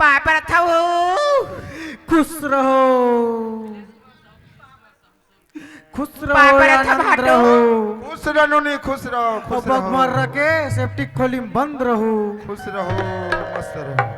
पाय पर था हो खुश रहो पाय पर था आनंद भाटो रहो खुश रहो नहीं खुश रहो खुश बग मर रहो रखे सेफ्टी खोली में बंद रहो खुश रहो मस्त रहो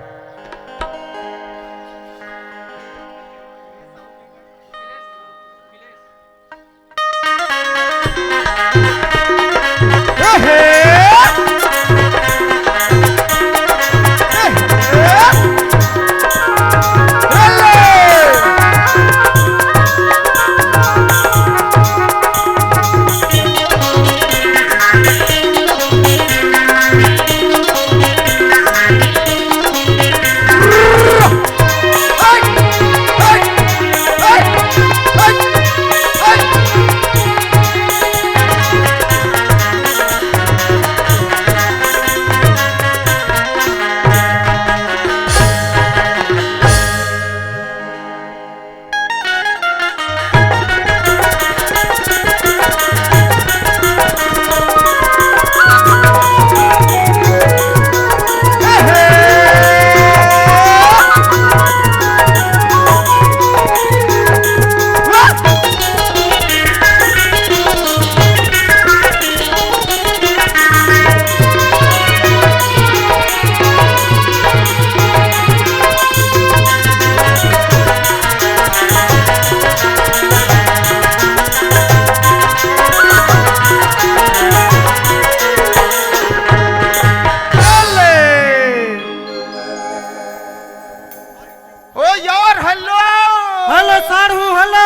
हेलो साढ़ू हेलो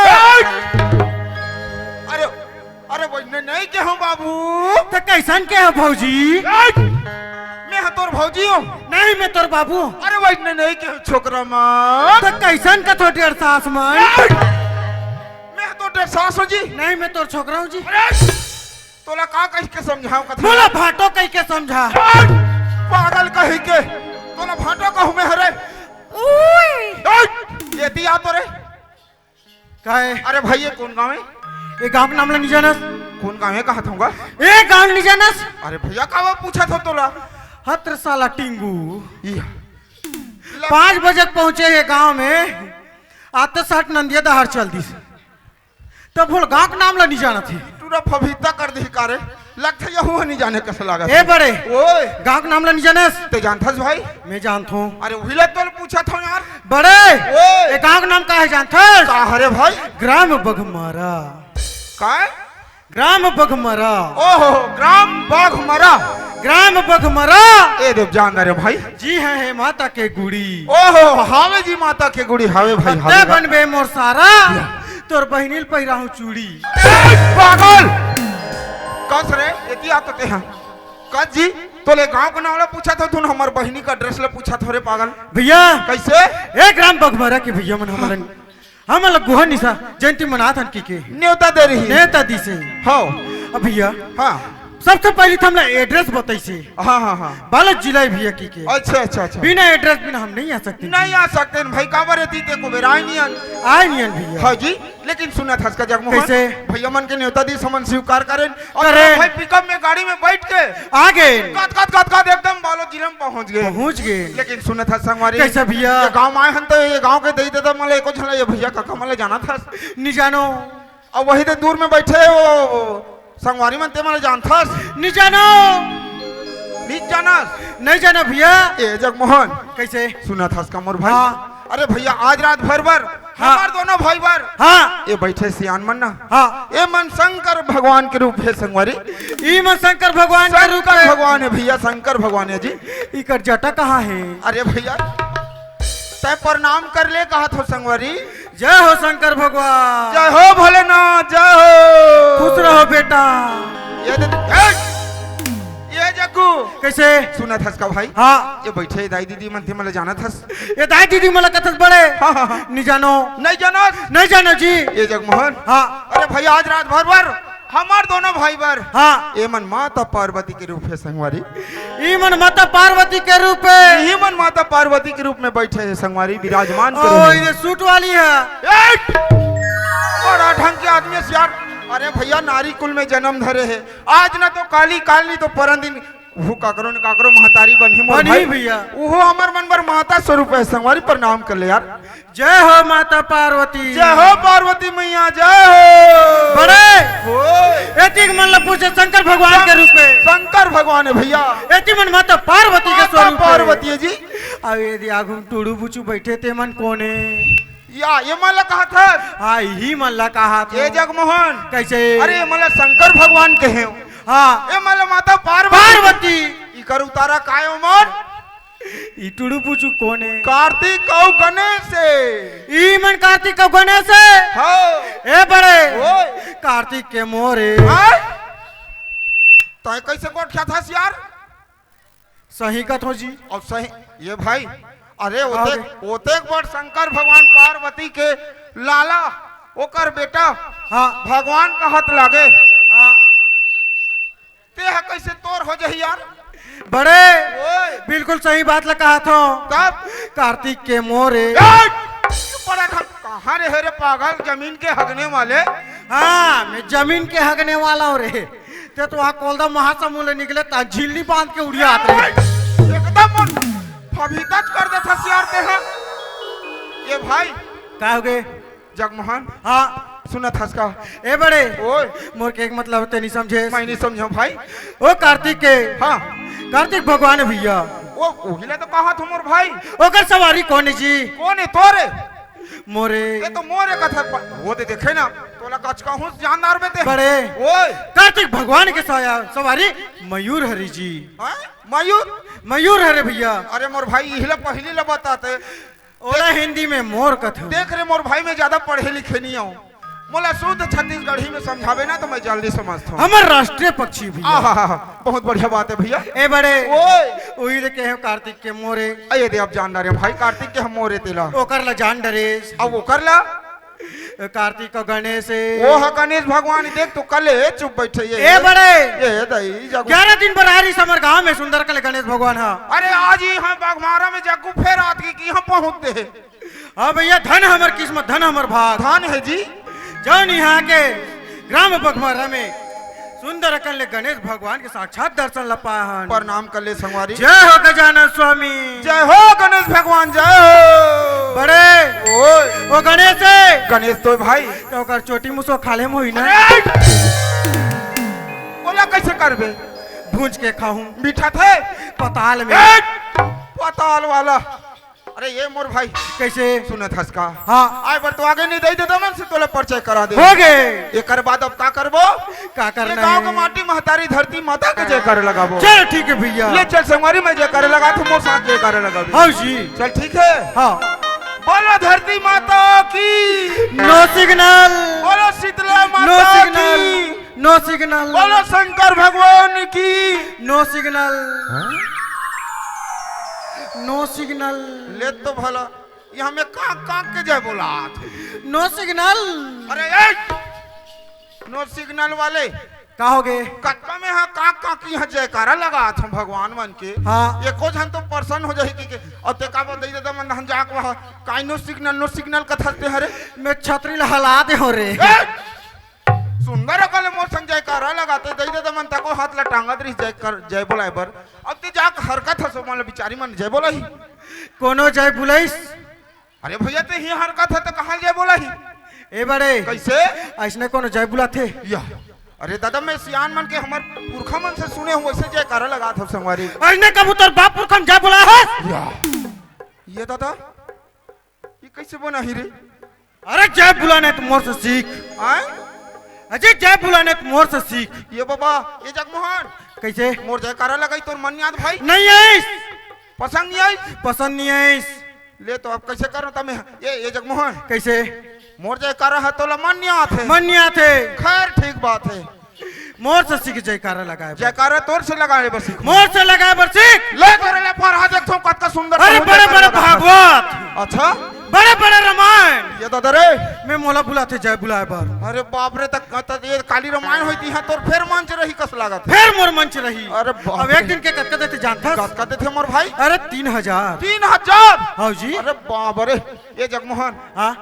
अरे अरे वही नहीं के हूँ बाबू तो कैसन के है भौजी मैं हाँ तोर भौजी हूँ नहीं मैं तोर बाबू हूँ। अरे वही नहीं के हूँ छोकरा माँ तो कैसन का थोड़ी और सास मां मैं हाँ तोर सास हूँ जी नहीं मैं तोर छोकरा हूँ जी तोला का कह के समझाऊं कथा बोला भाटो कह के समझा पागल कह के तोला भाटो कहूँ मैं हरे ये दिया तो रे काहे अरे भाई ये कौन गाँव है ये गांव नाम ला नहीं जानस कौन गाँव है कहा था ए गांव नहीं जानस अरे भैया का पूछा था तोला हत्र साला टिंगू या। 5 बजे पहुंचे ये गांव में आते साठ नंदिया दहाड़ चल दी तो बोल गांव का नाम ला नहीं जाना थी तूरा फभीता कर दी कारे लगता है यहू नहीं जाने कैसे लगा ए बड़े ओए गांव का नाम ला नहीं जानस ते जानथस भाई मैं जानता हूँ अरे वही तो पूछा था यार बड़े ओए। ये गांव का नाम का है जानता का हरे भाई ग्राम बघमारा का ग्राम बघमारा ओहो ग्राम बाघमरा ग्राम बघमारा ए देव जान रे भाई जी है माता के गुड़ी ओहो हावे जी माता के गुड़ी हावे भाई हत्ते हावे भाई। बनबे मोर सारा तोर बहिनील पहिरा हूँ चूड़ी पागल कस रे एती आते ते हैं कस जी तोले गांव का नाम पूछा था तूने हमार बहिनी का ड्रेस ले पूछा था रे पागल भैया कैसे एक ग्राम बघमारा के भैया मन हमारे हम अलग गुहा निशा जयंती मनाथन की के न्योता दे रही नेता दी से हो अब भैया हाँ सबसे पहले तो हमला एड्रेस बताई से हाँ हाँ हाँ बालक जिला भैया की के अच्छा अच्छा अच्छा बिना एड्रेस बिना हम नहीं आ सकते नहीं आ सकते भाई काबर रहती ते को बेराई नहीं आए नहीं भैया हाँ जी लेकिन सुना था इसका जगमोहन कैसे? भैया मन के न्योता दी समन स्वीकार करें और करे। भाई पिकअप में गाड़ी में बैठ के आगे कत कत कत कत एकदम बालो जिले में पहुंच गए पहुंच गए लेकिन सुना था संगवारी कैसा भैया? ये गांव आए हन तो ये गांव के दई देता मले एको छला ये भैया का कमले जाना था नहीं जानो और वही तो दूर में बैठे वो संगवारी मन ते मले जानथा नहीं जानो नीच जाना नहीं जानो भैया ए जगमोहन कैसे सुना था इसका मोर भाई हाँ। अरे भैया आज रात भर हाँ। हमार दोनों भाई बार हाँ ये बैठे सियान मन ना हाँ ये मन शंकर भगवान के रूप है संगवारी ई मन शंकर भगवान का रूप शंकर है भगवान है भैया शंकर भगवान है जी इकर जटा कहाँ है अरे भैया तय प्रणाम कर ले कहा था संगवारी जय हो शंकर भगवान जय हो भोलेनाथ जय हो खुश रहो बेटा ये जग्गू कैसे सुना था इसका भाई हाँ ये बैठे दाई दीदी मन थे मतलब जाना था ये दाई दीदी मला कथस बड़े हाँ हाँ हाँ नहीं जानो नहीं जाना नहीं जानो जी ये जगमोहन हाँ अरे भैया आज रात भर हमार दोनों भाई बार हाँ ये मन माता पार्वती के रूप है संगवारी ई मन माता पार्वती के रूप है यही मन माता पार्वती के रूप में बैठे है संगवारी विराजमान ओ करो ये सूट वाली है बड़ा ढंग के आदमी से यार अरे भैया नारी कुल में जन्म धरे है आज ना तो काली काल नहीं तो परम दिन वो काकरो ने काकरो महतारी बनी मोर बनी भाई भैया। वो हमर मन बर माता स्वरूप है संगवारी प्रणाम कर ले यार। जय हो माता पार्वती। जय हो पार्वती मैया जय हो। बड़े ओए एतिक मन ला पूछे शंकर भगवान के रूप में। शंकर भगवान है भैया। एति मन माता पार्वती के माता स्वरूप पार्वती है जी। अब यदि आगू टूड़ू बुचू बैठे ते मन कोने या ये मला कहा था हाँ ही मन ला कहा था। ये जगमोहन कैसे अरे ये मला शंकर भगवान कहे हाँ ये मला माता पार्वती पार्वती इकर उतारा काय उमर ई टूड़ू बुचू कोने कार्तिक और गणेश से ई मन कार्तिक का गणेश है। हो ए बड़े ओए कार्तिक के मोरे तो कैसे कोट क्या था यार सही कथ हो जी। और सही ये भाई अरे ओते बड़ शंकर भगवान पार्वती के लाला ओकर बेटा हाँ भगवान का हाथ लागे हाँ ते है कैसे तोर हो जाही यार बड़े ओए बिल्कुल सही बात ला कहा था। तब कार्तिक के मोरे बड़ा कहाँ रे रे पागल जमीन के हगने वाले हाँ मैं जमीन के हगने वाला हो रे ते तो वहाँ कोलदा महासमुद्र निकले ता झिल्ली बांध के उड़िया आते हैं एकदम फबीता कर देता सियार ते है ये भाई क्या हो गए जगमोहन हाँ सुना था इसका ए बड़े ओए मोर के एक मतलब ते नहीं समझे मैं नहीं समझा भाई ओ कार्तिक के हाँ कार्तिक भगवान है भैया वो उहिले तो कहा तुम और भाई ओकर सवारी कौन है जी कौन है तोरे मोरे ये तो मोरे कथा वो दे देखे ना तोला कच कहूं जानदार में ते बड़े ओए कार्तिक भगवान के सवारी मयूर हरि जी हैं? मयूर मयूर हरे भैया। अरे मोर भाई इहिले पहली ला बताते ओला हिंदी में मोर कथ देख रे मोर भाई में ज्यादा पढ़े लिखे नहीं हूं मोला शुद्ध छत्तीसगढ़ी में समझावे ना तो मैं जल्दी समझता हूं। हमार राष्ट्रीय पक्षी भैया। आहा बहुत बढ़िया बात है भैया। ए बड़े ओए वही लेके हैं कार्तिक के मोरे अये दे अब जान रहे भाई कार्तिक के हम मोरे तेला ओकर ला जान डरेस अब वो कर ला कार्तिक का गणेश वो है गणेश भगवान देख तो कल चुप बैठे ए बड़े ये दई जगू 11 दिन पर आ रही समर गांव में सुंदर कल गणेश भगवान हाँ। अरे आज ही हम बागमारा में जग्गू फेर आत की हम पहुंचते हैं। हाँ भैया धन हमर किस्मत धन हमर भाग धान है जी जौन यहाँ के ग्राम बगमारा में सुंदर अकल गणेश भगवान के साक्षात दर्शन लपाहन प्रणाम कर ले संगवारी। जय हो गजानन स्वामी जय हो गणेश भगवान जय हो। बड़े ओए ओ गणेश है गणेश तो भाई तो कर चोटी मुसो खाले में हुई ना बोला कैसे करबे भूंज के खाऊं मीठा थे पताल में पताल वाला अरे ये मोर भाई कैसे सुनत हसका हाँ आए पर तो आगे नहीं दे देता मन से तोले परिचय करा दे हो गए एकर बाद अब का करबो का ये करना गांव के है माटी महतारी धरती माता के जय करे लगाबो। चल ठीक है भैया ले चल संगवारी में जय करे लगा तुम मोर साथ जय करे लगा हाँ जी चल ठीक है। हाँ बोलो धरती माता की नो सिग्नल बोलो शीतला नो माता सिग्नल की नो सिग्नल बोलो शंकर भगवान की नो सिग्नल नो सिग्नल ले तो भला ये हमें काक काक के जय बोला नो सिग्नल अरे नो सिग्नल वाले का हो गए कटका में हाँ काक काक की यहाँ जयकारा लगा था भगवान मन के हाँ ये को जन तो प्रसन्न हो जाए कि और ते का बदई दे मन हम जाक वहाँ काई नो सिग्नल कथा ते हरे मैं छतरी ला हला दे हो रे सुंदर अकल मोर संग जयकारा लगाते दई दे मन तको हाथ ला टांगत रही जय बोलाए बर अब ते जाक हरकत हसो मन बिचारी मन जय बोला ही कोनो जय बुलाइस अरे भैया ते ही हरकत है तो कहाँ जय बोला ही ए बड़े कैसे ऐसने कोनो जय बुला थे या अरे दादा मैं सियान मन के हमार पुरखा मन से सुने हूँ वैसे जयकारा लगा था संगवारी ऐसने कबूतर बाप पुरखम जय बुला है या ये दादा ये कैसे बना ही रे अरे जय बुलाने तुम मोर से सीख आए अजय जय बुलाने तुम मोर से सीख ये बाबा ये जगमोहन कैसे मोर जयकारा लगाई तोर मन याद भाई नहीं आईस पसंद नहीं आई पसंद नहीं आईस ले तो अब कैसे करो तमे ये जगमोहन कैसे मोर जयकारा है तोला मन नहीं आते मन नहीं आते खैर ठीक बात है मोर से सीख जयकारा लगाए जयकारा तोर से लगाए बस मोर से लगाए बर सीख ले करे ले फरहा देखो कतना सुंदर अरे बड़े बड़े भागवत अच्छा बड़े बड़े रामायण ये दादा रे मैं मोला बुलाते जय बुलाए बार अरे बाप रे तक ये काली रामायण होती है तोर फिर मंच रही कस लागत फिर मोर मंच रही अरे बाप अब रे। एक दिन के कतका देते जानता कस कहते थे मोर भाई अरे 3000 3000 हाँ जी अरे बाप रे ये जगमोहन हाँ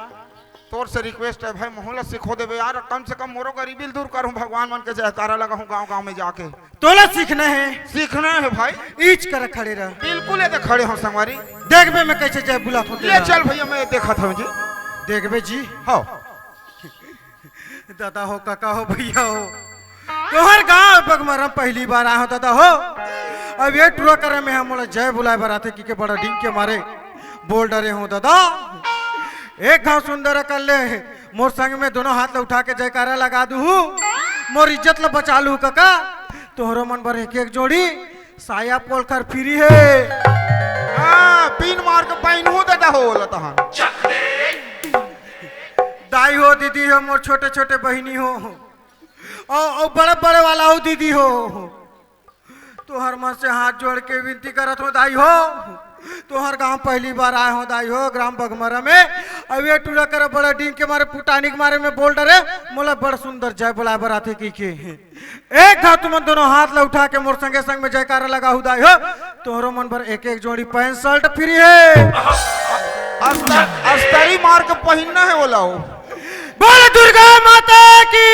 तोर से रिक्वेस्ट है भाई मोहल्ला सिखो देवे यार, कम से कम मोरो गरीबी दूर करूं, भगवान मन के जयकारा लगाऊं गांव गांव में जाके। तोला सीखना है, सीखना है भाई। ईच कर खड़े रह। बिल्कुल ये तो खड़े हो संगवारी। देख बे मैं कैसे जय बुला थो ले चल भैया, मैं देखा था जी। देख बे जी। हो दादा हो, काका हो, भैया हो, तोहर गांव बगमरम पहली बार आया हो दादा हो। अब ये टूरा करे में हम जय बुलाए बराते की के बड़ा डिंग के मारे बोल डरे हो दादा। एक गांव सुंदर कर ले मोर संग में दोनों हाथ उठा के जयकारा लगा दू, मोर इज्जत ल बचा लू काका। तोहरो मन भर एक एक जोड़ी साया पोल कर फिरी है। हां पिन मार के पाइन हो दादा हो लता। दाई हो, दीदी हो, मोर छोटे छोटे बहिनी हो, और बड़े बड़े वाला हो दीदी हो। तोहर मन से हाथ जोड़ के विनती करत हो दाई हो। तोहर गांव पहली बार आए हो दाई हो, ग्राम बगमरा में। अब ये टूरा कर बड़ा डिंग के मारे पुटानी के मारे में बोल डरे मोला बड़ा सुंदर जय बुलाए बराते की के। एक घाव तुम दोनों हाथ ला उठा के मोर संगे संग में जयकारा लगा हु दाई हो। तोहरो मन भर एक एक जोड़ी पैंट शर्ट फ्री है। अस्तरी मार के पहनना है बोला हो। बोल दुर्गा माता की,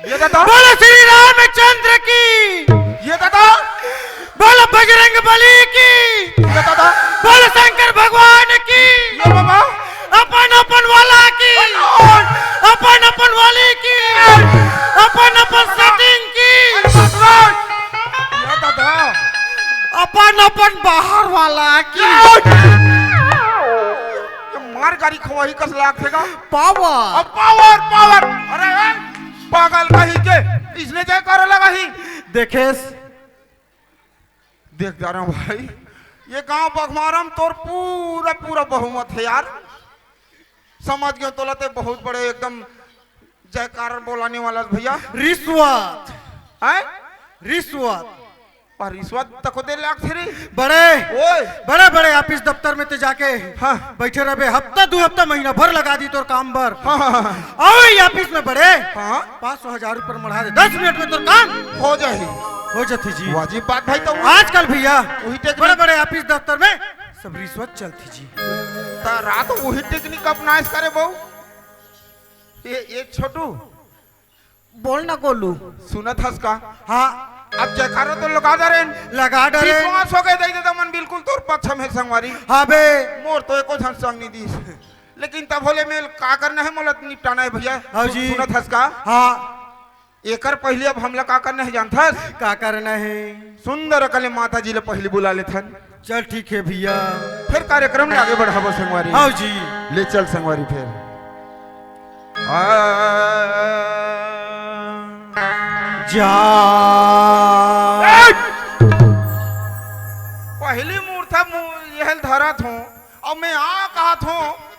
ये दादा। बोल श्री रामचंद्र की, ये दादा। बोल बजरंग बली की, ये दादा। बोल शंकर भगवान की, ये बाबा। अपन अपन वाला की, अपन अपन वाली की, अपन अपन सेटिंग की, ये दादा। अपन अपन बाहर वाला की। मार गाड़ी खवाही कस लाख थे का पावर। Power power. अरे पागल कहीं के इसने जयकारा लगा ही। देखेस देख जा रहा हूँ भाई, ये गांव बगमारम तोर पूरा पूरा बहुमत है यार। समझ गए तो लते बहुत बड़े एकदम जयकार बोलाने वाला भैया। रिश्वत है, रिश्वत पर रिश्वत तक दे लाख थे रे। बड़े ओए बड़े बड़े ऑफिस दफ्तर में ते जाके हाँ। बैठे रहे हफ्ता 2 हफ्ता महीना भर लगा दी तोर काम भर। हाँ हाँ हाँ। और ऑफिस में बड़े हाँ 500,000 रुपये बढ़ा दे, 10 मिनट में तोर काम हो जाए। हो जाती जी। वाजिब बात भाई। तो आजकल भैया वही टेक्निक बड़े बड़े ऑफिस दफ्तर में सब रिश्वत चलती जी। रात वही टेक्निक अपनाइश करे बहु। ये छोटू बोल ना गोलू। सुनत हस का। हाँ अब जयकारा तो लगा डरे, लगा डरे। विश्वास हो गए दे दे मन बिल्कुल तोर पक्ष में संगवारी। हाँ बे मोर तो एको धन संग नहीं दी, लेकिन तब होले में का करना है मोला निपटाना है भैया। हाँ जी। सुनत हस का। हाँ एकर पहले अब हमला का करना है जानथस? का करना है? सुंदर अकले माता जी ले पहले बुला लेथन। चल ठीक है भैया, फिर कार्यक्रम में आगे बढ़ाबो संगवारी। हाँ जी। ले चल संगवारी फिर। जा पहली मूर्ता यह धरा थो, अब मैं आ कहा थो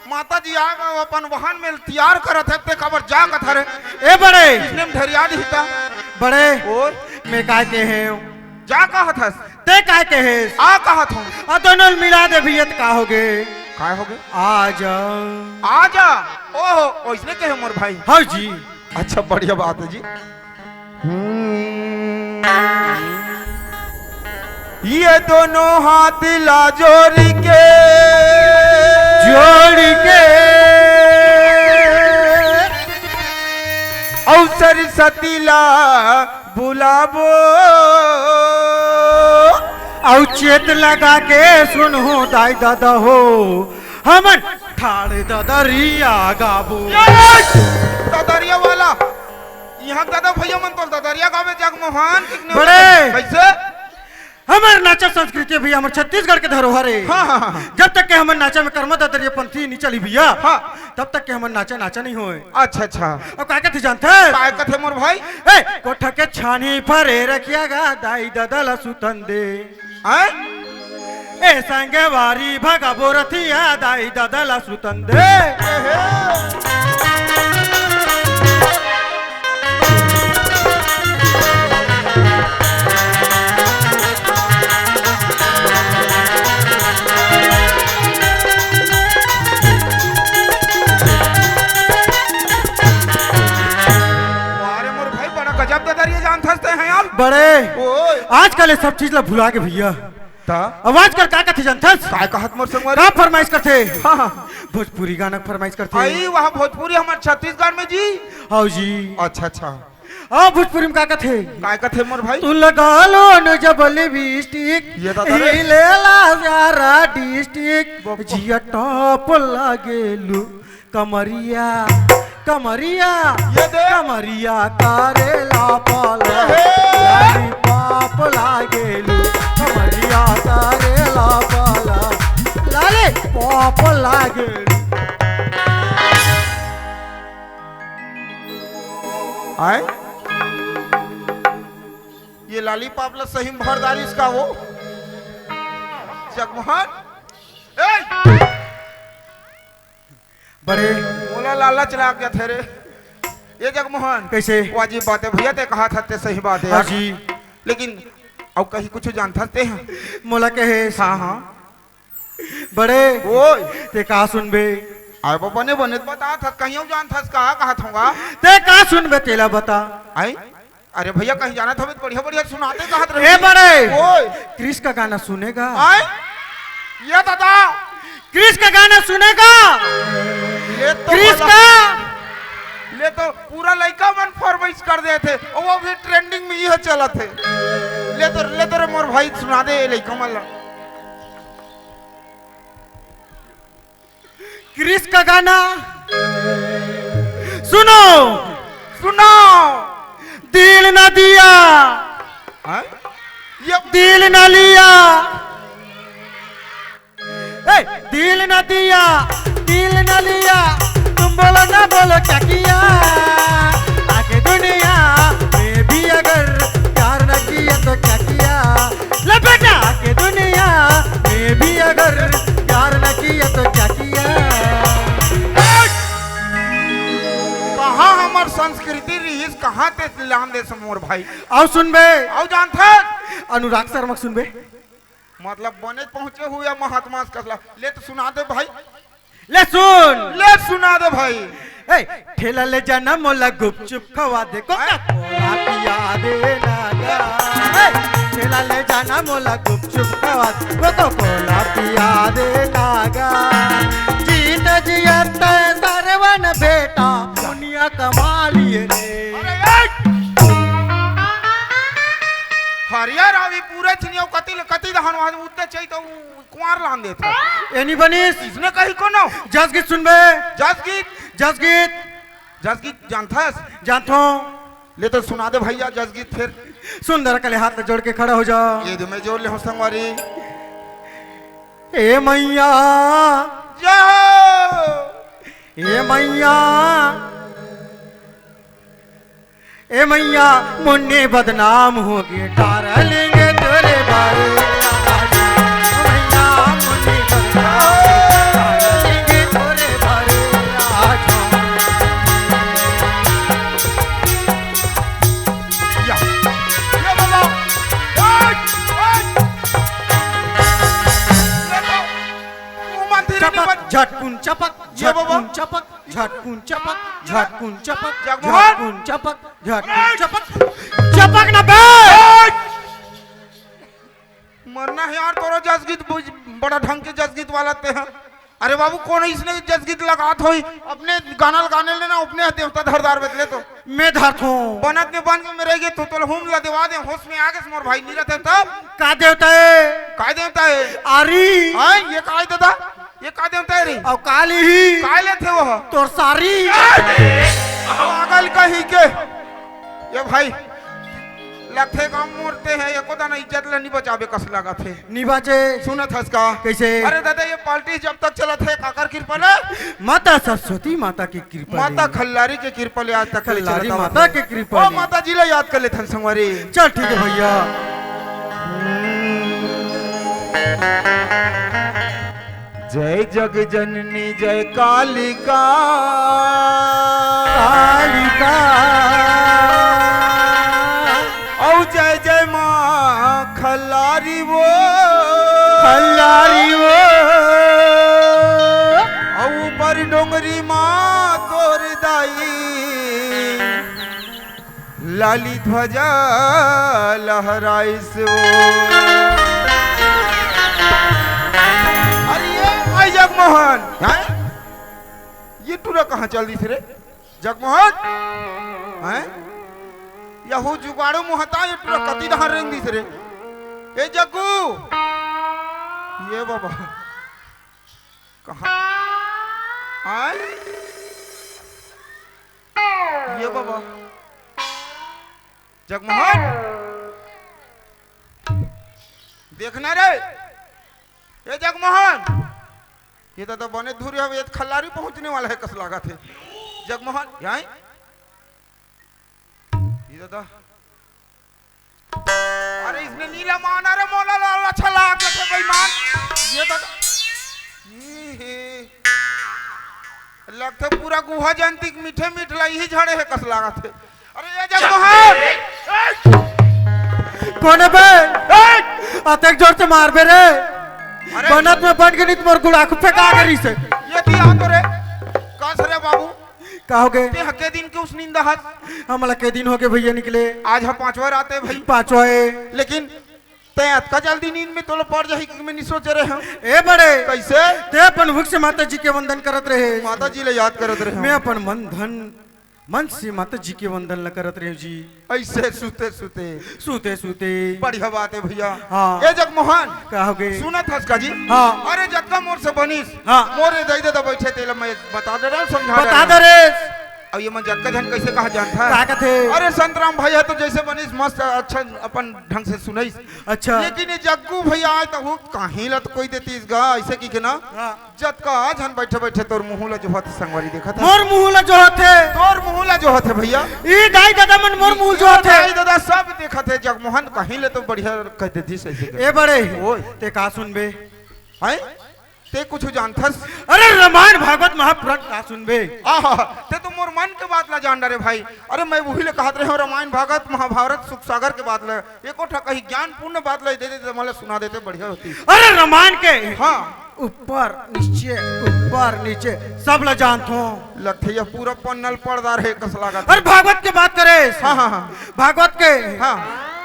माता जी आ अपन वाहन में तैयार करत है ते खबर जा कथा रे। ए बड़े इसने धरिया दिता बड़े और मैं काय के है जा कहा था ते काय के है आ कहा थो। आ दोनों मिला दे भैया का होगे काय हो गए? आ जा आ जा। ओहो ओइसने कहे मोर भाई। हाँ जी। अच्छा बढ़िया बात है जी। ये दोनों हाथ ला जोड़ी के अवसर सतीला बुलाबो औचेत लगा के सुनो दाई दादा हो हमन ठाड़े दादरिया गाबो। दादरिया वाला यहाँ दादा भैया मन तो दादरिया गावे जगमोहन कितने बड़े कैसे हमारे नाचा संस्कृति भैया हमारे छत्तीसगढ़ के धरोहर है। हाँ हाँ हाँ। जब तक के हमारे नाचा में कर्म दादरिया पंथी नहीं चली भैया हाँ। तब तक के हमारे नाचा नाचा नहीं होए। अच्छा अच्छा। अब क्या कहते जानते हैं? काय कथे मोर भाई? ए कोठा के छानी पर रखिया गा दाई दादा ला सुतन दे। हैं? ए संगे वारी भगा बोरथिया दाई दादा ला सुतन दे। गजब दादरिया जान थसते हैं यार। बड़े ओए आजकल ये सब चीज ला भुला के भैया ता आवाज कर का कथे जनथस काय कहत मोर संगवारी का फरमाइश करथे हाँ हाँ भोजपुरी गाना फरमाइश करथे आई वहाँ भोजपुरी हमारे छत्तीसगढ़ में जी हाउ जी अच्छा अच्छा आ भोजपुरी में का कथे काय कथे मोर भाई तू लगा लो न जब लिपस्टिक ये तो तारे। हिलेला सारा डिस्ट्रिक्ट जिया टॉप लागेलू कमरिया कमरिया ये दे। कमरिया करेला पाला हे। लाली पाप लागेलू कमरिया करेला पाला लाली पाप लागेलू आए ये लाली पापला सही में भरदारी इसका वो जगमोहन ए बड़े मोला लालच लाग गया थे रे ये जगमोहन कैसे वाजिब बात है भैया ते कहा था ते सही बात है हाँ यार। जी लेकिन अब कहीं कुछ जानता ते हैं मोला कहे हाँ हाँ बड़े ओए ते का सुनबे आए वो बने बने बता था कहीं जान था कहा था ते का सुनबे तेला बता आई अरे भैया कहीं जाना था तो बढ़िया बढ़िया सुनाते कहा ए बड़े ओए क्रिश का गाना सुनेगा आए ये दादा क्रिश का गाना सुनेगा ले तो क्रिश भला- का ले तो पूरा लड़का मन फरमाइश कर दे थे और वो भी ट्रेंडिंग में यह चला थे ले तो रे मोर भाई सुना दे लड़का मन क्रिश का गाना सुनो सुनो दिल न दिया हाँ? ये दिल न लिया ए, दिल न दिया दिल न लिया तुम बोलो ना बोलो क्या किया आगे दुनिया में भी अगर प्यार न किया तो क्या किया ले बेटा आगे दुनिया में भी अगर प्यार न किया तो क्या किया कहाँ हमार संस्कृति रही कहाँ ते लान दे समोर भाई आओ सुन बे आओ जान था अनुराग शर्मा सुन बे मतलब बने पहुंचे हुए महात्मा कसला ले तो सुना दे भाई ले सुन ले सुना दे भाई ए, ठेला ले जाना मोला गुपचुप खवा दे कोका कोला पिया दे नागा ए, ठेला ले जाना मोला गुपचुप खवा दे कोका कोला पिया दे नागा जीत जियत सरवन बेटा दुनिया कमा लिए रे हरियर अभी पूरे चिनियो कति दहन वहां उतने चाहिए तो कुंवार लान दे था एनी बनीस इसने कही कोनो जस गीत सुन बे जस गीत जानता है जानतो ले तो सुना दे भैया जस गीत फिर सुंदर कले हाथ जोड़ के खड़ा हो जा ये दे मैं जोड़ ले हूं संगवारी ए मैया जय ए मैया ए मैया मुन्ने बदनाम हो गए डालेंगे तेरे बारे मैया मुन्ने बदनाम डालेंगे तेरे बारे ये बाबा चपक झटकुन चपक ये बाबा। झटकुन चपक झटकुन चपक झटकुन चपक जगमोहन। झटकुन चपक झटकुन चपक चपक ना बे मरना है यार तोरो जसगीत बड़ा ढंग के जसगीत वाला ते हैं अरे बाबू कौन इसने जसगीत लगात होई अपने गाना गाने लेना अपने देवता धरदार बदले तो मैं धरथो बनत में बन में रहेगे तो हम ला देवा दे होश में आगे से मोर भाई नहीं रहते तब का देवता है काय देवता है आरी हां ये काय दादा ये का देवता है रे और काली ही काय लेते वो तोर सारी पागल कहीं के ये भाई लगते काम मोरते हैं ये कोदा ना इज्जत ले नहीं बचावे कस लगा थे निबाचे सुनत हस का कैसे अरे दादा ये पार्टी जब तक चला थे काकर कृपा ले माता सरस्वती माता की कृपा माता ले। खल्लारी के कृपा ले आज तक खल्लारी चलता माता हुआ। के कृपा ओ ले। माता जी ले याद कर ले थन संगवारी चल ठीक है भैया जय जग जननी जय कालिका कालिका औ जय जय माँ खल्लारी वो खल्लारी वो औ ऊपर डोंगरी माँ तोर दाई लाली ध्वजा लहराई से वो अरे ये भाई जगमोहन हैं? ये टूरा कहाँ चल दी रे जगमोहन हैं? यहू जुगाड़ू मुहता ये टूरा कति दहार रेंग दी रे ए जग्गू ये बाबा कहाँ हैं? ये बाबा जगमोहन देखना रे ये जगमोहन ये तो बने धुरी अब ये खल्लारी पहुंचने वाला है कस लगा थे जगमोहन यहाँ ये दादा अरे इसने नीला माना रे मोला लाल अच्छा लगा के बेईमान ये दादा लगता पूरा गुहा जयंती मीठे मीठ लाई ही झड़े है कस लगा थे अरे ये जगमोहन कौन है बे अतक जोर से मार बे रे बनत में बन के नहीं मोर गुड़ा को फेंका करी से ये ती आ तो रे कस रे बाबू कहोगे ते हके दिन के उस नींद हस हमला के दिन हो गए भैया निकले आज हम पांचवा रात है भाई पांचवा है लेकिन ते अतका जल्दी नींद में तो पड़ जाही कि मैं नहीं सोच रहे हम ए बड़े कैसे ते अपन भुख से माता जी के वंदन करत रहे माता जी ले याद करत रहे मैं अपन मन धन मन से माता जी के वंदन ल करत रहे जी ऐसे सूते सूते सूते सूते बढ़िया बात है भैया हाँ। ए जगमोहन कहोगे सुनत हस का जी हाँ। अरे जक्का मोर से बनिस हाँ। मोरे दई दे बैठे तेल मैं बता दे रहा हूं समझा बता दे रे अब ये मन जक्का जन कैसे कहा जानता है का कथे अरे संतराम भैया तो जैसे बनिस मस्त अच्छा अपन ढंग से सुनाइस अच्छा लेकिन ये जग्गू भैया आज तो कहीं लत कोई देती इस गा ऐसे की के ना हाँ। जत का आज हम बैठे बैठे तोर मुंहला जो होत संगवारी देखा था मोर मुहला जो होते तोर मुंहला जो होत भैया ई दाई दादा मन मोर मुंह जो होते दाई दादा सब देखा थे जगमोहन कहीं ले तो बढ़िया कह देती ऐसे ए बड़े ओए ते का सुनबे हैं ते कुछ जानथस अरे रामायण भागवत महापुराण का सुनबे आहा ते तो मोर मन के बात ला जान रे भाई अरे मैं वही ले कहत रहे रामायण भागवत महाभारत सुख सागर के बात ले एको ठा कहीं ज्ञान पूर्ण बात ले दे दे मला सुना देते बढ़िया होती अरे रामायण के हां ऊपर नीचे सब ल जानतो लगथे ये पूरा पन्नल पर्दार है कस लगा अरे भागवत के बात करे हां हां हां भागवत के हां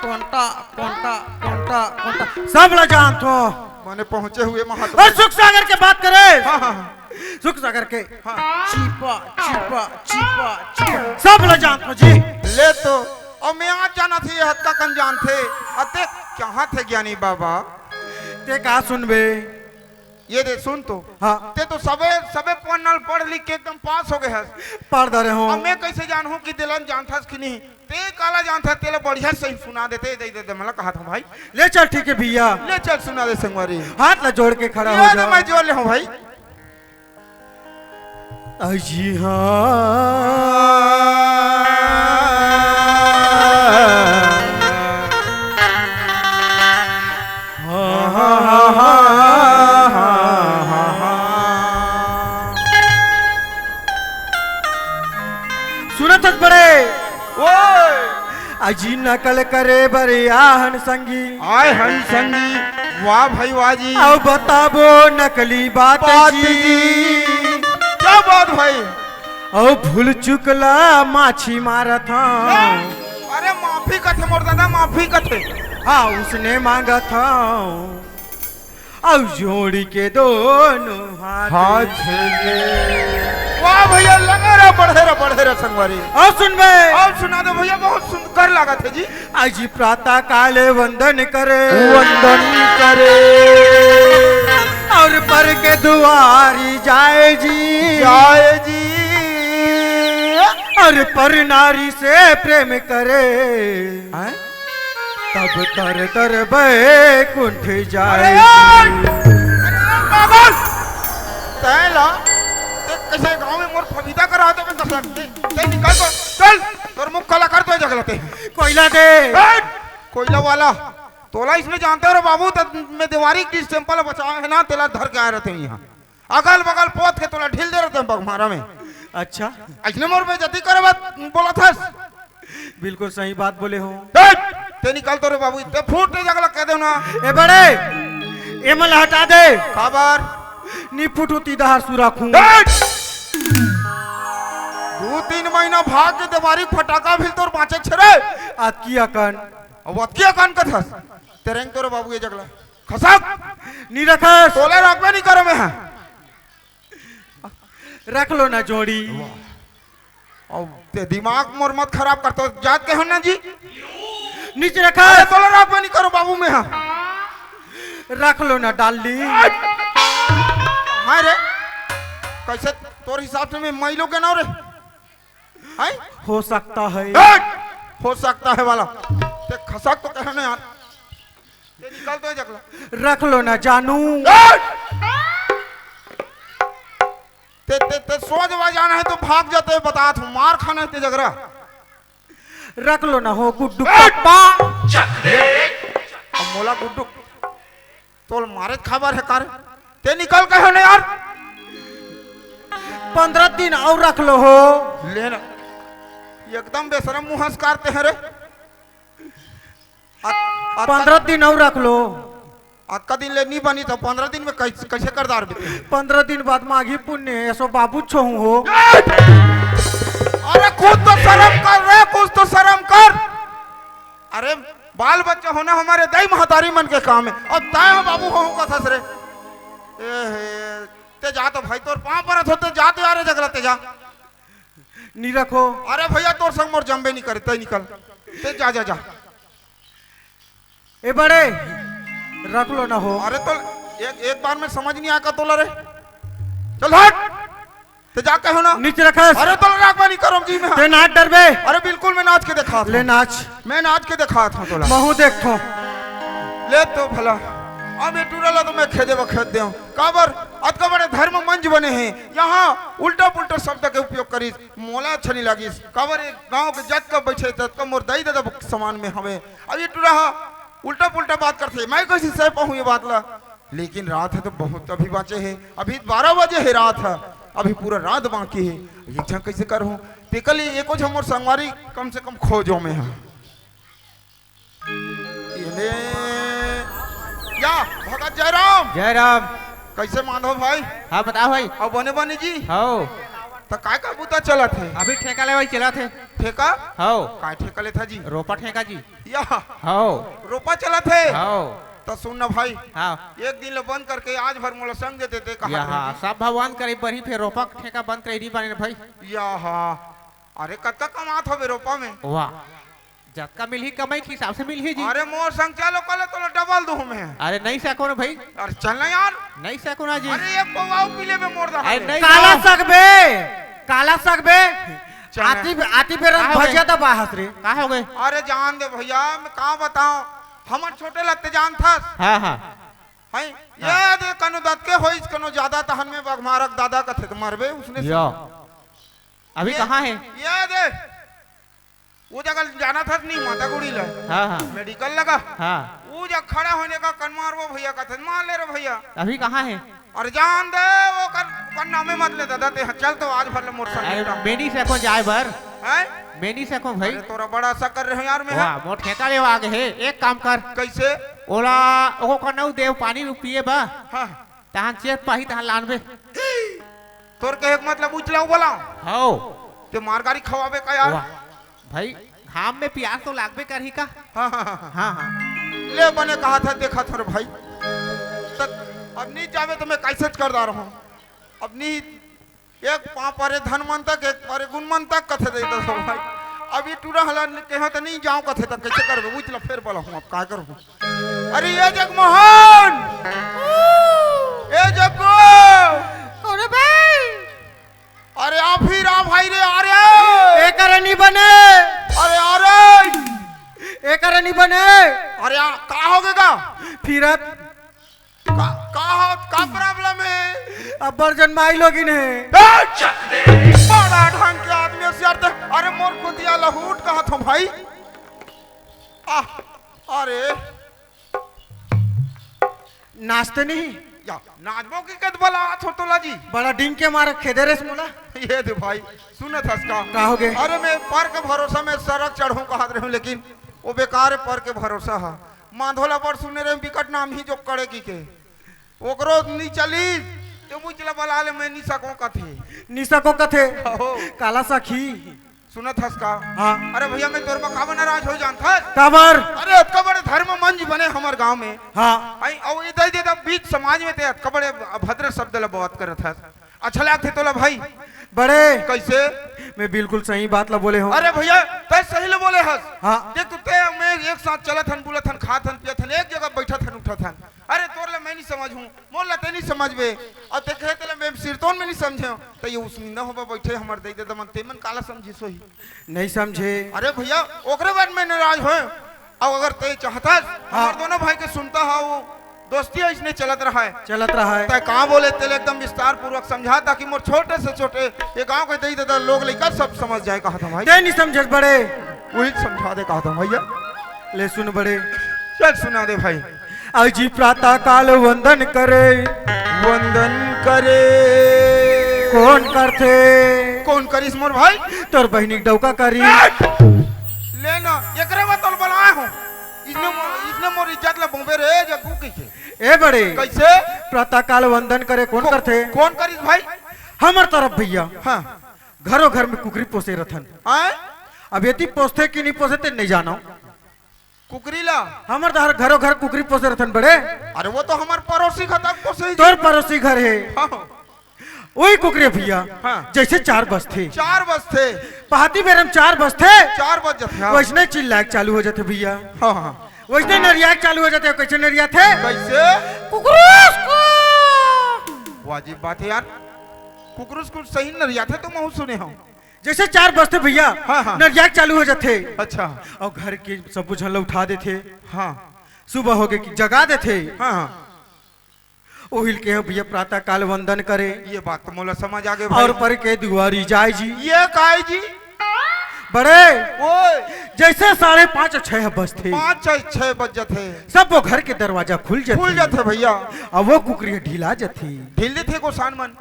कोंटा कोंटा कोंटा कोंटा सब ल जानतो माने पहुंचे हुए महात्मा और सुख सागर के बात करे हां हां सुख सागर के हां चीपा चीपा चीपा चीपा सब ल जानतो जी ले तो और मैं आज जाना थी ये हत्ता कन जान थे अते कहां थे ज्ञानी बाबा ते का सुनबे ये दे सुन तो हाँ ते तो सबे पन्नल पढ़ लिख के एकदम पास हो गए हस पढ़ दे रहे हो अब मैं कैसे जानूं कि दिलन जानथस कि नहीं ते काला जानथा तेले बढ़िया सही सुना देते दे दे मला कहा था भाई ले चल ठीक है भैया ले चल सुना दे संगवारी हाथ ला जोड़ के खड़ा हो ये जा मैं जोड़ ले हूं भाई जी सुनत बड़े ओए अजी नकल करे बरिया हन संगी आय हन संगी वाह भाई वाह जी अब बताबो नकली बात जी क्या बात भाई ओ भूल चुकला माछी मारत अरे माफी कथे मोर दादा माफी कथे हाँ उसने मांगा था अब जोड़ी के दोनों हाथ वाह भैया लगा रे बढ़े रे संगवारी और सुन बे अब सुना दो भैया बहुत सुंदर लगा थे जी आज प्रातः काले वंदन करे और पर के दुआरी जाए जी और पर नारी से प्रेम करे तब तर तर बैकुंठ जाए तैला कैसे गांव में मोर फबीता करा तो मैं कसम ते निकाल तो चल तोर मुख काला कर तो जगलते कोयला दे कोयला वाला तोला इसमें जानते हो रे बाबू तब मैं दीवारी की टेंपल बचाए है ना तेला धर के आए रहते हैं यहाँ अगल बगल पोत के तोला ढील दे रहते हैं बगमारा में अच्छा इसने मोर पे जति करे बात बोला था बिल्कुल सही बात बोले हो ते निकाल तो रे बाबू ते फूट जगला कह दे ना ए बड़े ए मल हटा दे खबर नी फुटुती दहार सुराखू 2-3 महीना भाग के दीवारी फटाका भी तोर बाँचे छरे आज की अकन अब अतकी कान कथस तेरेंग तोरे बाबू ये जगला खसक नी रखस तोले रखबे नहीं करो मैं रख लो ना जोड़ी और ते दिमाग मोर मत खराब करतो जात के हो ना जी नीचे अरे रखस तोले रखबे नहीं करो बाबू मैं रख लो ना डाली हाँ रे कैसे तोर हिसाब से मैं मैलो के ना रे हाय हो सकता है हो सकता है वाला ते खसक तो कहने यार ते निकल तो जगला रख लो ना जानू ते सोच वा जाना है तो भाग जाते बता तू मार खाना है ते जगरा रख लो ना हो गुड्डू पप्पा अब मोला गुड्डू तोल मारे खबर है कार ते निकल के होने यार 15 दिन और रख लो हो लेना एकदम बेशरम मुहस करते हैं रे 15 दिन और रख लो अक्का दिन ले नहीं बनी तो 15 दिन में कैसे करदार बीते 15 दिन बाद माघी पुण्य ऐसो बाबू छोहू हो अरे खुद तो शर्म कर रे कुछ तो शर्म कर अरे बाल बच्चे होना हमारे दई महतारी मन के काम है और तय बाबू हो कथा रे ते जा तो भाई तोर पांव परत होते जाते आ रे जगला ते जा नी रखो अरे भैया तोर संग मोर जंबे नहीं करे ते निकल ते जा जा जा ए बड़े रख लो ना हो अरे तो एक बार में समझ नहीं आका तोला रे चल हट ते जा के हो ना नीचे रखस अरे तो राखबा नहीं करो जी मैं ते नाच डरबे अरे बिल्कुल मैं नाच के दिखा ले नाच मैं नाच के दिखा था तोला महू देखो ले तो भला अब ये टूरला तो मैं खेदे खेद दे काबर अत का बड़े धर्म मंच बने हैं यहाँ उल्टा पुल्टा शब्द के उपयोग करी मोला अच्छा नहीं लगी काबर एक गांव के जज का बैठे तब का मोर दई दादा समान में हमें अब ये टूरा उल्टा पुल्टा बात करते मैं कैसे सह पाऊँ ये बात ला लेकिन रात है तो बहुत अभी बाँचे है अभी 12 बजे है रात है अभी पूरा रात बाकी है ये झा कैसे कर हूँ तेकल एको झ मोर संगवारी कम से कम खोजो में है या भगत जयराम कैसे माधव भाई हाँ बताओ भाई अब बने बने जी हो तो काय का बूता चला थे अभी ठेका ले भाई चला थे ठेका हो काय ठेका ले था जी रोपा ठेका जी या हो रोपा चला थे हो तो सुन ना भाई हाँ एक दिन ले बंद करके आज भर मोला संग देते थे कहा यहाँ सब भगवान करे बरी फिर रोपा ठेका बंद करे बने भाई या हाँ अरे कत्ता कमात हो रोपा में वाह जत्का मिल ही कमाई के हिसाब से मिल ही जी अरे मोर संग चलो कल तो डबल दो में अरे नहीं सको ना भाई अरे चलना यार नहीं सको ना जी अरे एक पवाओ पीले में मोर दा अरे नहीं काला सकबे आती बेर कहाँ हो गए? भजिया दबा हस रे कहा हो गए अरे जान दे भैया मैं कहाँ बताऊं हमार छोटे लगते जान था हाँ हाँ है ये दे कनो दत के होइस कनो ज्यादा तहन में बगमारक दादा कथे तो मरबे उसने यो अभी कहाँ है ये दे वो जगह जाना था नहीं माता गुड़ी ले हाँ हाँ मेडिकल लगा हाँ वो जब खड़ा होने का कन मार वो भैया कथे मार ले रे भैया अभी कहाँ है और जान दे वो कर नामे मत ले दादा ते चल तो आज भर ले मोर अरे संग मेनी सको जाए भर है मेनी सको भाई अरे तोरा बड़ा सा कर रहे हो यार मैं वाह मोर ठेका ले आगे है एक काम कर कैसे ओला ओको करना देव पानी पिए बा हाँ तहां चेत पाही तहां लानबे तोर के एक मतलब उचलाऊ बोला हो ते मारगारी खवाबे का यार वाह भाई घाम में प्यास तो लागबे करही का हाँ हाँ हाँ हाँ हाँ ले बने कहा था देखा था रे भाई अब नहीं जावे तो मैं कैसे कर रहा हूँ अब नहीं एक पाँव परे धनमन तक एक परे गुणमन तक कथे दे दो भाई अभी टूरा हला कहो तो नहीं जाऊँ कथे तक कैसे करबे उचला फिर बोला हूँ अब क्या करूँ अरे ये जगमोहन ए जग्गू अरे भाई अरे आप ही रा भाई रे आ रे एक नहीं बने अरे आ रे एक नहीं बने अरे का हो गएगा फिरत का प्रॉब्लम है अब बर्जन माई लोगिन है बड़ा ढंग के आदमी से यार अरे मोर कुतिया लहूट कहा था भाई अरे नाचते नहीं या नाचबो की कद बोला छोटोला जी बड़ा डिंग के मारे खेदे रे मोला ये दे भाई सुने था इसका का हो गए अरे मैं पर के भरोसा में सड़क चढ़ूं कहा रहे हूं लेकिन वो बेकार पर के भरोसा है माधोला पर सुने रे विकट नाम ही जो करे की के ओकरो नहीं चली तो मुझला बला ले मैं नहीं सको कथे निशा को कथे हो। काला सखी सुनत हस का? हाँ अरे भैया मैं तोर में का नाराज हो जानता? काबर अरे अतका बड़े धर्म मंच बने हमार गांव में। हाँ आई और इधर दे बीच समाज में ते अतका बड़े अभद्र शब्द ला बात करत हस। अच्छा लागथे तोला भाई? बड़े कैसे? मैं बिल्कुल सही बात ला बोले हूँ। अरे भैया तै सही ले बोले हस। हाँ देख तू ते मैं एक साथ चलत हन, बुलत हन, खात हन, पियत हन, एक जगह बैठत हन, उठत हन। अरे तोर ला मैं नहीं समझ हूँ, मोर ला ते नहीं समझ बे, और ते कहते ला मैं सिरतोन में नहीं समझे तो ये उसमिंदा होबा बैठे हमर दे दे दमन तेमन काला समझी सोही। नहीं समझे। अरे भैया ओकरे बाद में नाराज हो, और अगर ते चाहता हमार दोनों भाई के सुनता हा वो दोस्ती इसने चलत रहा है। चलत रहा है। तय कहाँ बोले तेल एकदम विस्तार पूर्वक समझा ताकि मोर छोटे से छोटे ये गांव के दई दादा लोग लेकर सब समझ जाए। कहा था भाई ते नहीं समझे बड़े, वही समझा दे। कहा था भैया ले सुन बड़े, चल सुना दे भाई। अजी प्रातः काल वंदन करे, वंदन करे कौन करते? कौन करिस मोर भाई? तोर बहनी डौका करी। लेना एकरे बतल बनाए हूं, इसने मोर इज्जत ला बोंबे रे जग्गू के। ए बड़े कैसे? प्रातः काल वंदन करे कौन करते? कौन करिस भाई? हमर तरफ भैया हाँ घरों घर में कुकरी पोसे रथन। आए अब यदि पोसते कि नहीं पोसते नहीं जानो। कुकरी ला हमर दहर घरों घर कुकरी पोसे रथन बड़े। अरे वो तो हमार पड़ोसी खतम पोसे। तोर पड़ोसी घर है हाँ वही कुकरी भैया। हाँ। जैसे 4 बज थे, 4 बज थे, पहाती बेरम 4 बज थे, 4 बज जाते। वैसने चिल्लाक चालू हो जाते भैया। हाँ हाँ वैसने नरियाक चालू हो जाते। कैसे नरिया थे? कैसे? कुकरूस को। वाजिब बात है यार, कुकरूस को सही नरिया थे तो मैं सुने हूँ। जैसे 4 बजते भैया हाँ, हाँ। नरियाक चालू हो जाते। अच्छा और घर के सब बुझल उठा देते। हाँ सुबह हो गए कि जगा देते। हाँ हाँ ओहिल के भैया प्रातः काल वंदन करे ये बात तो मोला समझ आ गए भाई। और पर के दुआरी जाय जी। ये काय जी? बड़े वो जैसे 5:30 6 बजते 5-6 बज जाते, सब वो घर के दरवाजा खुल जाते भैया। अब वो कुकरी ढीला जाती। ढीले थे गोसान मन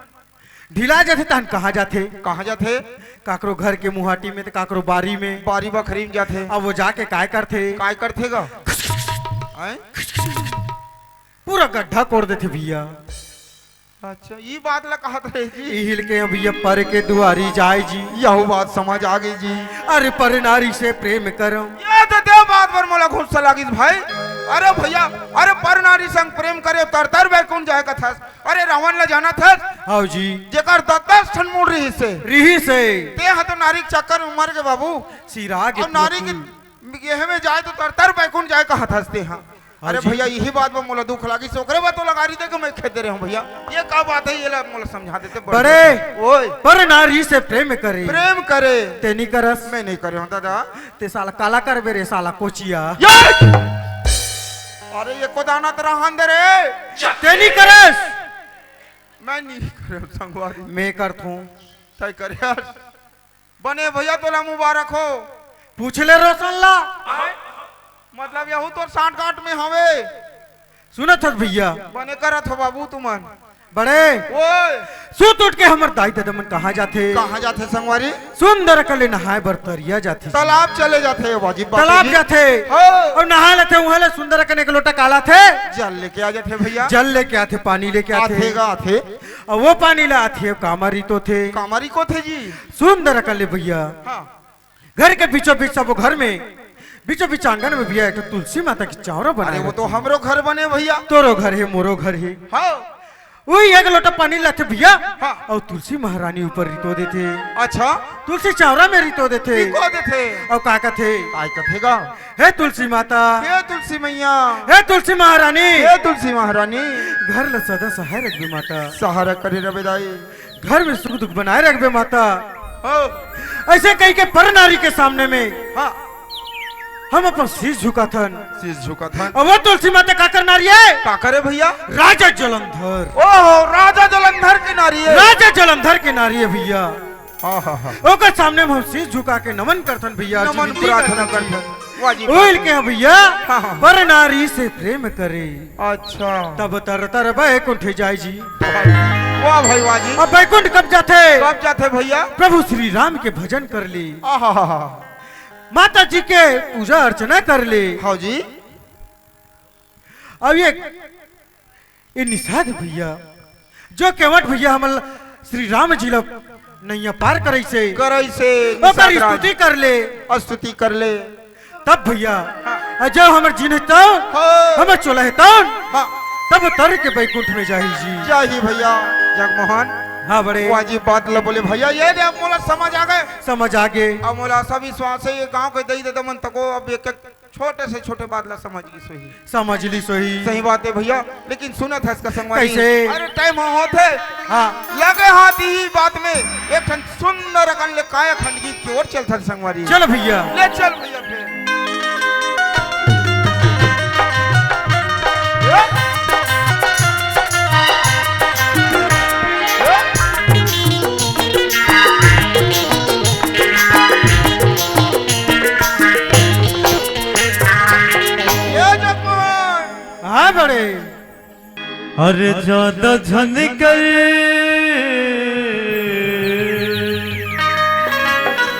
ढीला जाते तहन कहाँ जाते? कहाँ जाते? काकरो घर के मुहाटी में तो काकरो बारी में। बारी बखरी में जाते। अब वो जाके काय करते? काय करते गा? पूरा गड्ढा कोड़ देते भैया। अच्छा ये बात ला कहा था जी। हिल के भैया पर के दुआरी जाय जी। यह बात समझ आ गई जी। अरे पर नारी से प्रेम करो। ये तो दे बात पर मोला गुस्सा लागिस भाई। अरे भैया अरे पर नारी संग प्रेम करे तर बैकुंठ जाए का था। अरे रावण ला जाना था। हाँ जी जेकर 10 ठन मुड़ रही से ते हा तो नारी के चक्कर में मर गए बाबू। सिराग और नारी के ये में जाए तो तर बैकुंठ जाए का था ते हाँ। अरे भैया यही बात में मोला दुख लागी से ओकरे बात तो लगा रही थे कि मैं खेत दे रहा हूँ भैया। ये क्या बात है? ये ला मोला समझा देते बड़े। ओए पर नारी से प्रेम करे। प्रेम करे ते नहीं करस। मैं नहीं करे हूँ दादा। ते साला काला कर बेरे साला कोचिया। अरे ये को दाना तेरा हांदे रे। ते नहीं करस। मैं नहीं करे संगवारी। मैं करथूं। तय करे यार। बने भैया तोला मुबारक हो। पूछ ले रोशन ला। मतलब यहू तो 60-60 में हवे। सुनत हस भैया। बने करत हो बाबू तुमन। बड़े ओए सुत उठ के हमर दाई ददमन कहाँ जाते? कहाँ जाते संगवारी? सुंदर कले नहाए बर तरिया जाते। तालाब चले जाते वाजिब बात है तालाब जी। जाते और नहा लेते। वहाँ ले सुंदर कने के लोटा काला थे। जल लेके आ जाते भैया। जल लेके आते, पानी लेके आते। आथे और वो पानी ला आते कामरी तो थे। कामारी को थे जी। सुंदर कले भैया हाँ घर के बीचों बीच सब वो घर में बीचों बीच आंगन में भैया एक तुलसी माता की चावरा अरे बनाए। वो तो हमरो घर बने भैया। तोरो घर है मोरो घर है। हाँ वही एक लोटा पानी लाते भैया। हाँ। और तुलसी महारानी ऊपर रितो देते। अच्छा तुलसी चावरा में रितो देते। को देते और का थे? काय कथेगा? हे तुलसी माता, हे तुलसी मैया, हे तुलसी महारानी, हे तुलसी महारानी, घर ल सदा सहाय रखबे माता। सहारा करे रबेदाई, घर में सुख दुख बनाए रखबे माता। हो ऐसे कही के पर नारी के सामने में हाँ हम अपन शीश झुका थन। शीश झुका था। और वो तुलसी माता का कर नारी है? का करे भैया? राजा जलंधर। ओहो राजा जलंधर की नारी है। राजा जलंधर के नारी है भैया। हाँ हाँ हाँ ओकर सामने में हम शीश झुका के नमन करथन भैया। नमन प्रार्थना करथन वाजिब। ओइल के भैया हाँ, हाँ। पर नारी से प्रेम करे अच्छा तब तर तर बैकुंठ जाय जी। वाह भाई वाजी। अब बैकुंठ कब जाते? कब जाते भैया? प्रभु श्री राम के भजन कर ली, आहा माता जी के पूजा अर्चना कर ली। हाँ जी। अब ये निषाद भैया जो केवट भैया हम श्री राम जी ला नैया पार करे से करे से ओकर स्तुति कर ले स्तुति कर ले तब भैया जब हमर जिन तो हमर चोला है तब तर के बैकुंठ में जाही जी जाही भैया जगमोहन हाँ बड़े वाजिब बात ल बोले भैया ये दे अब मोला समझ आ गए समझ आगे अब मोला सब विश्वास है ये गांव के दई दे मन तको अब एक छोटे से छोटे बात ला समझ गई सही समझ ली सही बात है भैया लेकिन सुनत है इसका संगवारी कैसे अरे टाइम होते हाँ लगे हाथ ही बात में एक ठन सुंदर अकन ले काया खंड गीत की ओर चलता संगवारी चल भैया ले चल भैया फिर हाँ बड़े अरे ज्यादा झनकर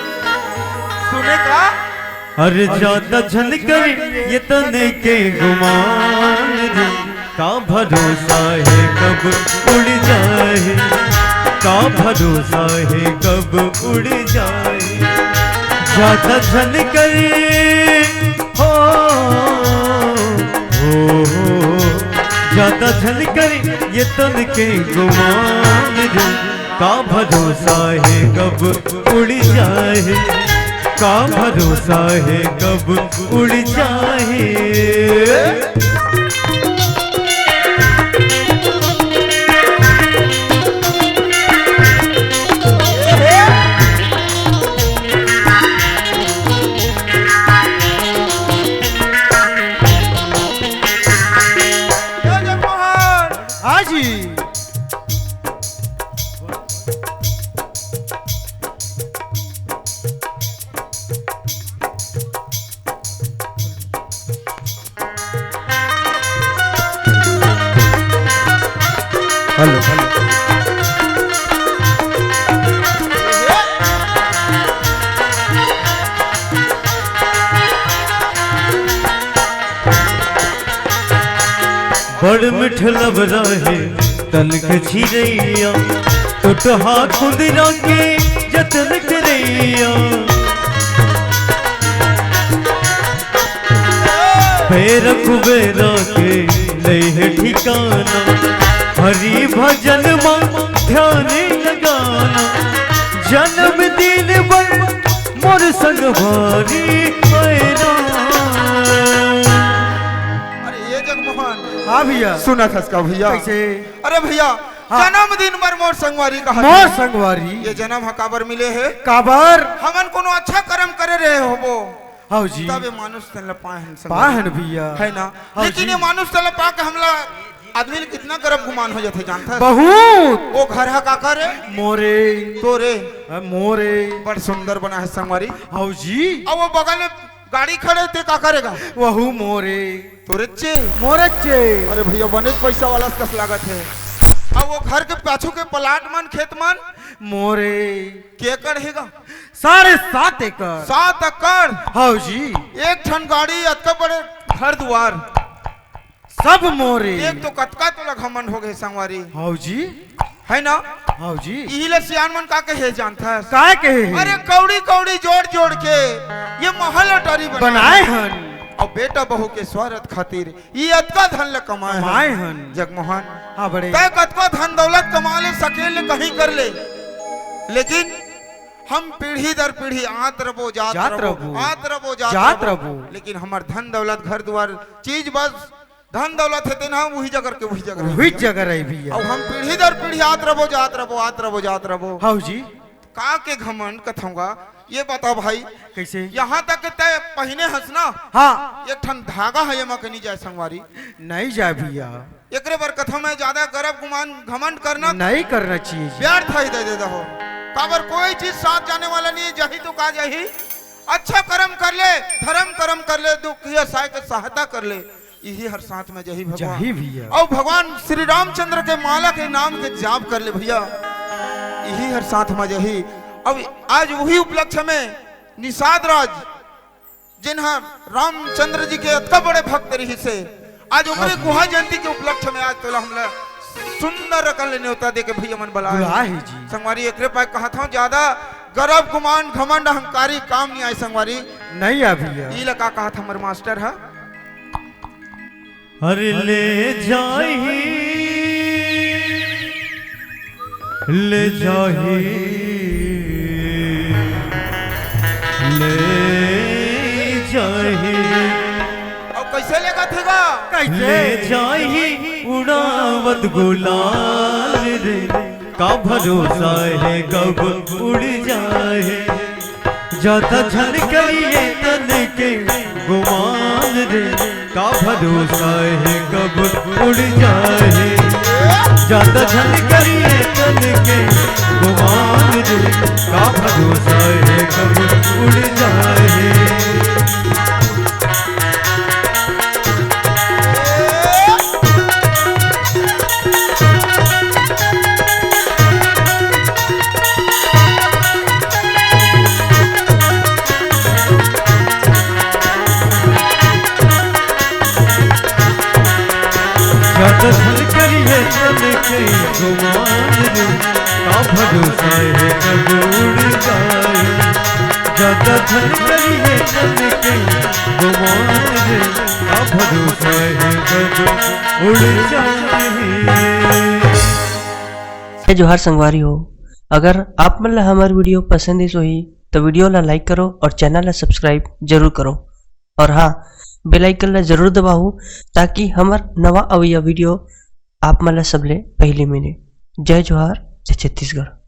सुने का अरे ज्यादा झनकर ये तने के गुमान रे का भरोसा है कब उड़ जाए का भरोसा है कब उड़ जाए ज्यादा झनकर हो ज्यादा झलकर ये तन के गुमान रे का भरोसा है कब उड़ जाए का भरोसा है कब उड़ जाए हेलो हेलो बड़ मिठ लब रहे तलक छिरैया टुटहा खुदरा के जतन करैया पैर कुबेरा के ले ठिकाना हरि भजन में ध्यान लगाना जन्मदिन पर मोर संग भारी पैरा अरे ये जगमोहन हाँ भैया सुना था इसका भैया कैसे अरे भैया हाँ। जन्मदिन पर मोर संगवारी का मोर संगवारी ये जन्म हकाबर मिले है काबर हमन कोनो अच्छा कर्म करे रहे होबो हाँ जी तबे मानुष तन पाहन पाहन भैया है ना हाँ लेकिन जी। ये मानुष तन पा के हमला आदमी ने कितना गर्व गुमान हो जाते जानता है बहुत वो घर है का करे मोरे तोरे मोरे बड़ सुंदर बना है संगवारी हाँ जी अब वो बगल में गाड़ी खड़े थे का करेगा वहू मोरे तोरे चे मोरच्चे अरे भैया बने पैसा वाला कस लागत है अब वो घर के पाछू के प्लाट मन खेत मन मोरे के एकड़ हैगा 7.5 एकड़ 7 एकड़ हाँ जी एक ठन गाड़ी अतका बड़े घर द्वार सब मोरे एक तो कतका तो लगमन हो गए संगवारी हाँ जी है ना हाँ जी यही ले सियान मन का कहे जानता है काय कहे हैं? अरे कौड़ी कौड़ी जोड़ जोड़ के ये महल अटारी बनाए हन और बेटा बहू के स्वार्थ खातिर ये अतका धन ल कमाए कमाए हन जगमोहन हाँ बड़े तय कतका धन दौलत कमा ले सकेले कहीं कर ले लेकिन हम पीढ़ी दर पीढ़ी आत रबो जात रबो आत रबो जात रबो लेकिन हमार धन दौलत घर द्वार चीज बस धन दौलत है तेना वही जगह के वही जगह वही जगह रही भैया और हम पीढ़ी दर पीढ़ी आत रबो जात रबो आत रबो जात रबो हाँ जी का के घमंड कथूंगा ये बता भाई कैसे यहाँ तक के तय पहने हंसना हाँ एक ठन धागा है ये मकनी जाए संगवारी नहीं जाए भैया एकरे पर कथम में ज्यादा गर्व गुमान घमंड करना नहीं करना चाहिए जी। व्यर्थ ही दे देता हो काबर कोई चीज साथ जाने वाला नहीं जही तो का जही अच्छा कर्म कर ले धर्म कर्म कर ले दुखिया साय के सहायता कर ले यही हर साथ में जही भगवान जाही भैया और भगवान श्री रामचंद्र के माला के नाम के जाप कर ले भैया यही हर साथ में जही अब आज वही उपलक्ष्य में निषाद राज जिन्हा रामचंद्र जी के अतका बड़े भक्त रही से आज उम्र गुहा जयंती के उपलक्ष्य में आज तो हमला सुंदर रकन ले न्योता दे के भैया मन बुलाए बुलाए जी। संगवारी एकरे पाए कहत हूं ज्यादा गर्व गुमान घमंड अहंकारी काम नहीं आए संगवारी। नहीं आ भैया। ई लका कहत हमर मास्टर है अरे ले जाही ले जाही ले जाही और कैसे लेगा थेगा ले जाही उड़ावत गुलाल रे का भरोसा है कब उड़ जाए ज्यादा झलकइए तन के गुमान रे का भरोसा है कब उड़ जाए ज्यादा झलकइए तन के गुमान रे का भरोसा है कब उड़ जाए। ज्यादा झलकइए तन के गुमान रे का भरोसा है कब उड़ जाए ज्यादा झलकइए तन के गुमान रे का भरोसा है कब उड़ जाए। जोहार संगवारी हो, अगर आप मन ला हमार वीडियो पसंद इस होही तो वीडियो ला लाइक करो और चैनल ला सब्सक्राइब जरूर करो और हाँ बेल आइकन ला जरूर दबाओ ताकि हमार नवा अवैया वीडियो आप मन ला सबले पहले मिले। जय जोहार, जय छत्तीसगढ़।